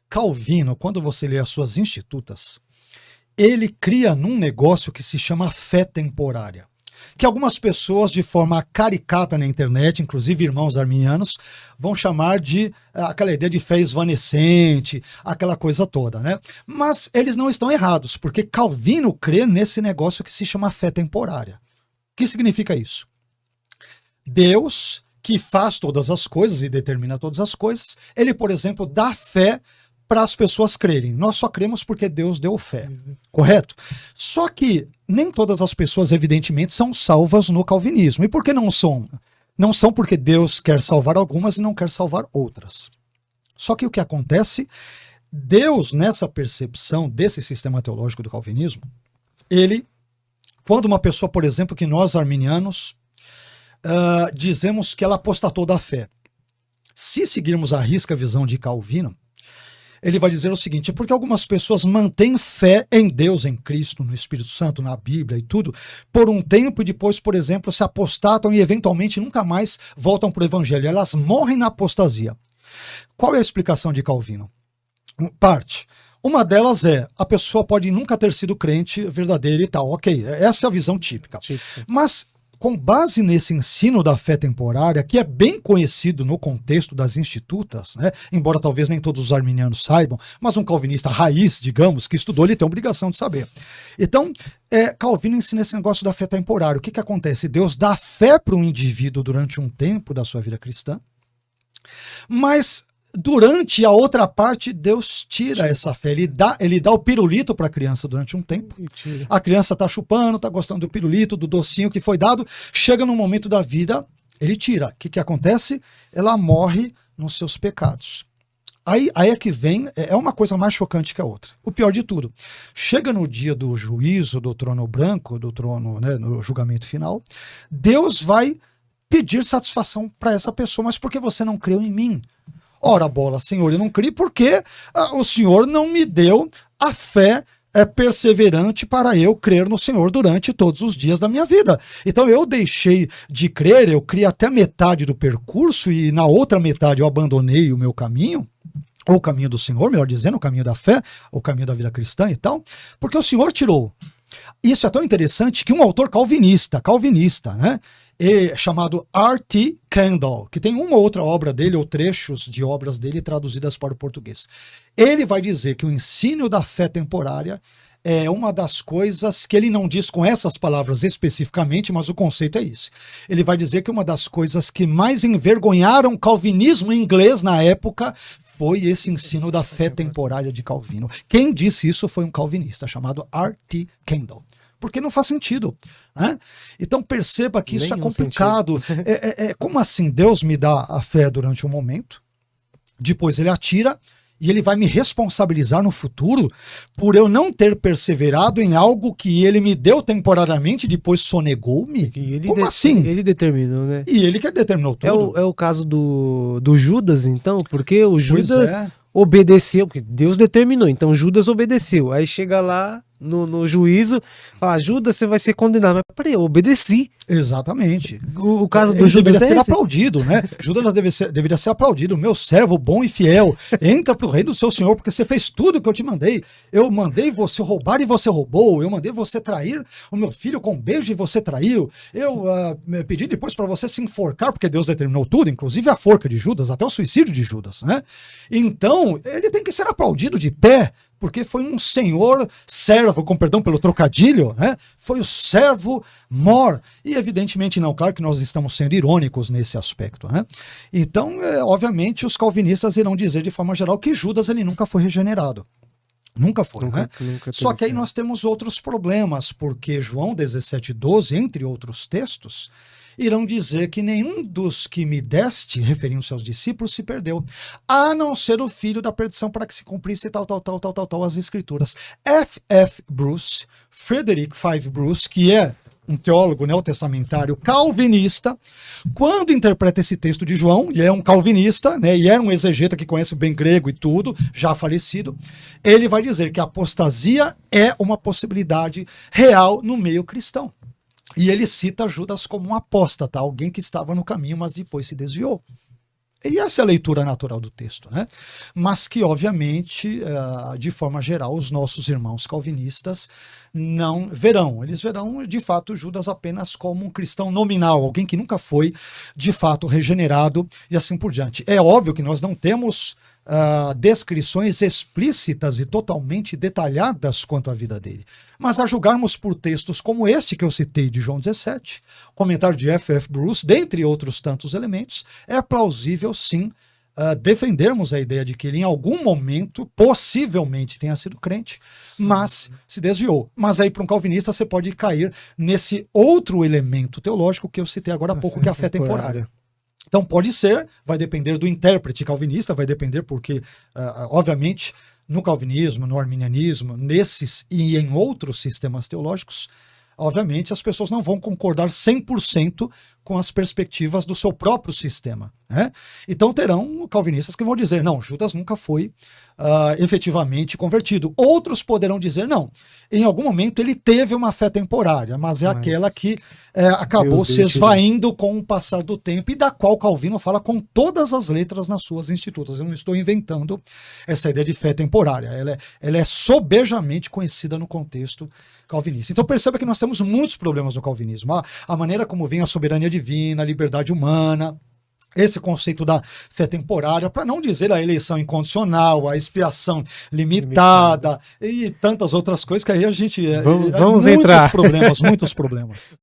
Calvino, quando você lê as suas Institutas, ele cria num negócio que se chama fé temporária, que algumas pessoas, de forma caricata na internet, inclusive irmãos arminianos, vão chamar de aquela ideia de fé esvanecente, aquela coisa toda, né? Mas eles não estão errados, porque Calvino crê nesse negócio que se chama fé temporária. O que significa isso? Deus, que faz todas as coisas e determina todas as coisas, ele, por exemplo, dá fé para as pessoas crerem. Nós só cremos porque Deus deu fé, correto? Só que nem todas as pessoas, evidentemente, são salvas no calvinismo. E por que não são? Não são porque Deus quer salvar algumas e não quer salvar outras. Só que o que acontece, Deus, nessa percepção desse sistema teológico do calvinismo, ele, quando uma pessoa, por exemplo, que nós arminianos dizemos que ela apostatou da fé, se seguirmos à risca a visão de Calvino, ele vai dizer o seguinte: porque algumas pessoas mantêm fé em Deus, em Cristo, no Espírito Santo, na Bíblia e tudo, por um tempo e depois, por exemplo, se apostatam e eventualmente nunca mais voltam para o Evangelho. Elas morrem na apostasia. Qual é a explicação de Calvino? Parte. Uma delas é, a pessoa pode nunca ter sido crente verdadeira e tal. Ok, essa é a visão típica. Mas com base nesse ensino da fé temporária, que é bem conhecido no contexto das Institutas, né? Embora talvez nem todos os arminianos saibam, mas um calvinista raiz, digamos, que estudou, ele tem a obrigação de saber. Então, Calvino ensina esse negócio da fé temporária. O que acontece? Deus dá fé para um indivíduo durante um tempo da sua vida cristã, mas durante a outra parte, Deus tira essa fé. Ele dá o pirulito para a criança durante um tempo. A criança está chupando, está gostando do pirulito, do docinho que foi dado. Chega num momento da vida, ele tira. O que acontece? Ela morre nos seus pecados. Aí é que vem, é uma coisa mais chocante que a outra. O pior de tudo, chega no dia do juízo, do trono branco, do trono, né, no julgamento final, Deus vai pedir satisfação para essa pessoa, mas por que você não creu em mim? Ora bola, Senhor, eu não criei porque o Senhor não me deu a fé perseverante para eu crer no Senhor durante todos os dias da minha vida. Então eu deixei de crer, eu criei até metade do percurso e na outra metade eu abandonei o meu caminho, ou o caminho do Senhor, melhor dizendo, o caminho da fé, o caminho da vida cristã e tal, porque o Senhor tirou. Isso é tão interessante que um autor calvinista, né? Chamado R.T. Kendall, que tem uma ou outra obra dele, ou trechos de obras dele traduzidas para o português. Ele vai dizer que o ensino da fé temporária é uma das coisas que ele não diz com essas palavras especificamente, mas o conceito é esse. Ele vai dizer que uma das coisas que mais envergonharam o calvinismo inglês na época foi esse ensino da fé temporária de Calvino. Quem disse isso foi um calvinista chamado R.T. Kendall. Porque não faz sentido, né? Então perceba que isso é complicado. Como assim? Deus me dá a fé durante um momento, depois ele atira e ele vai me responsabilizar no futuro por eu não ter perseverado em algo que ele me deu temporariamente e depois sonegou-me? Como assim? Ele determinou, né? E ele que determinou tudo. É o caso do Judas, então, porque o Judas obedeceu, porque Deus determinou, então Judas obedeceu. Aí chega lá no juízo, fala: Judas, você vai ser condenado. Mas peraí, eu obedeci. Exatamente. O caso do Judas deveria ser aplaudido, né? Judas deveria ser aplaudido. Meu servo bom e fiel, entra pro reino do seu Senhor, porque você fez tudo que eu te mandei. Eu mandei você roubar e você roubou. Eu mandei você trair o meu filho com um beijo e você traiu. Eu pedi depois para você se enforcar, porque Deus determinou tudo, inclusive a forca de Judas, até o suicídio de Judas, né? Então, ele tem que ser aplaudido de pé, porque foi um senhor servo, com perdão pelo trocadilho, né? Foi o servo mor. E evidentemente não, claro que nós estamos sendo irônicos nesse aspecto, né? Então, obviamente, os calvinistas irão dizer de forma geral que Judas ele nunca foi regenerado. Nunca foi, né? Só que aí nós temos outros problemas, porque João 17:12, entre outros textos, irão dizer que nenhum dos que me deste, referindo-se aos discípulos, se perdeu, a não ser o filho da perdição, para que se cumprisse tal, as escrituras. F.F. Bruce, Frederick V. Bruce, que é um teólogo neotestamentário calvinista, quando interpreta esse texto de João, e é um calvinista, né, e é um exegeta que conhece bem grego e tudo, já falecido, ele vai dizer que a apostasia é uma possibilidade real no meio cristão. E ele cita Judas como um apóstata, alguém que estava no caminho, mas depois se desviou. E essa é a leitura natural do texto, né? Mas que, obviamente, de forma geral, os nossos irmãos calvinistas não verão. Eles verão, de fato, Judas apenas como um cristão nominal, alguém que nunca foi, de fato, regenerado e assim por diante. É óbvio que nós não temos descrições explícitas e totalmente detalhadas quanto à vida dele. Mas a julgarmos por textos como este que eu citei de João 17, comentário de F.F. Bruce, dentre outros tantos elementos, é plausível sim defendermos a ideia de que ele em algum momento possivelmente tenha sido crente, sim, mas se desviou. Mas aí para um calvinista você pode cair nesse outro elemento teológico que eu citei agora há pouco, que é a fé temporária. Então pode ser, vai depender do intérprete calvinista, vai depender porque, obviamente, no calvinismo, no arminianismo, nesses e em outros sistemas teológicos, obviamente as pessoas não vão concordar 100% com as perspectivas do seu próprio sistema, né? Então terão calvinistas que vão dizer, não, Judas nunca foi efetivamente convertido. Outros poderão dizer, não, em algum momento ele teve uma fé temporária, mas aquela que acabou se esvaindo com o passar do tempo e da qual Calvino fala com todas as letras nas suas institutas. Eu não estou inventando essa ideia de fé temporária. Ela é sobejamente conhecida no contexto calvinista. Então perceba que nós temos muitos problemas no calvinismo. A maneira como vem a soberania divina, a liberdade humana, esse conceito da fé temporária, para não dizer a eleição incondicional, a expiação limitada e tantas outras coisas que aí a gente... Vamos entrar. Muitos problemas.